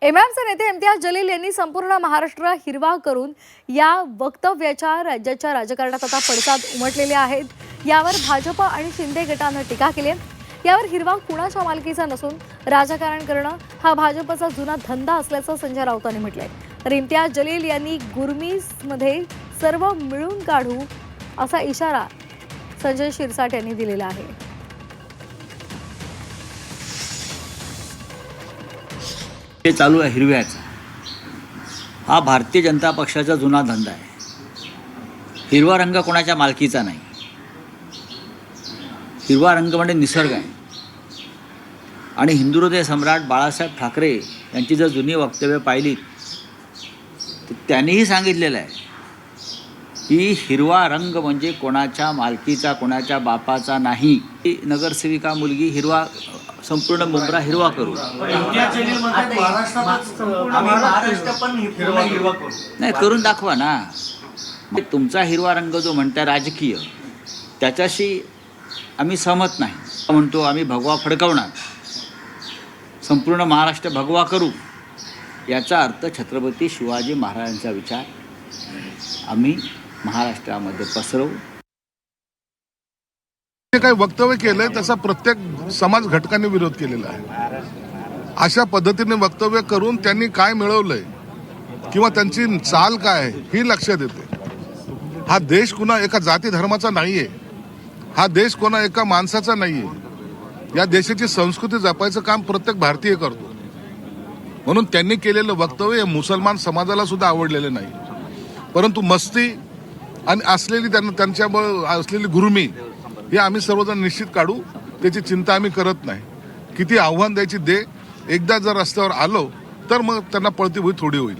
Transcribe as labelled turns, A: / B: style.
A: एमआयएमचे नेते इम्तियाज जलील यांनी संपूर्ण महाराष्ट्र हिरवा करून या वक्तव्याच्या राज्याच्या राजकारणात आता पडसाद उमटलेले आहेत। यावर भाजप आणि शिंदे गटाने टीका केली आहे। यावर हिरवा कुणाच्या मालकीचा नसून राजकारण करणं हा भाजपचा जुना धंदा असल्याचं संजय राऊतांनी म्हटलंय। तर इम्तियाज जलील यांनी गुरमीजमध्ये सर्व मिळून काढू असा इशारा संजय शिरसाट यांनी दिलेला आहे।
B: हे चालू आहे हिरव्याचा, हा भारतीय जनता पक्षाचा जुना धंदा आहे। हिरवा रंग कोणाच्या मालकीचा नाही। हिरवा रंग म्हणजे निसर्ग आहे। आणि हिंदू हृदय सम्राट बाळासाहेब ठाकरे यांची जर जुनी वक्तव्य पाहिली तर त्यांनीही सांगितलेलं आहे की हिरवा रंग म्हणजे कोणाच्या मालकीचा, कोणाच्या बापाचा नाही। नगरसेविका मुलगी हिरवा, संपूर्ण मुंब्रा हिरवा करू नाही, करून दाखवा ना। तुमचा हिरवा रंग जो म्हणता राजकीय, त्याच्याशी आम्ही सहमत नाही। म्हणतो आम्ही भगवा फडकवणार, संपूर्ण महाराष्ट्र भगवा करू, याचा अर्थ छत्रपती शिवाजी महाराजांचा विचार आम्ही महाराष्ट्रामध्ये पसरवू।
C: जे काही वक्तव्य केलंय त्याचा प्रत्येक समाज घटकांनी विरोध केलेला आहे। अशा पद्धतीने वक्तव्य करून त्यांनी काय मिळवलंय किंवा त्यांची चाल काय ही लक्षात येते। हा देश कुणा एका जाती धर्माचा नाहीये, हा देश कोणा एका माणसाचा नाहीये। या देशाची संस्कृती जपायचं काम प्रत्येक भारतीय करतो। म्हणून त्यांनी केलेलं वक्तव्य मुसलमान समाजाला सुद्धा आवडलेलं नाही। परंतु मस्ती आणि असलेली त्यांच्यामुळे असलेली गुरमी हे आम्ही सर्वजण निश्चित काढू, त्याची चिंता आम्ही करत नाही। किती आव्हान द्यायची दे, एकदा जर रस्त्यावर आलो तर मग त्यांना पळती भुई थोडी होईल।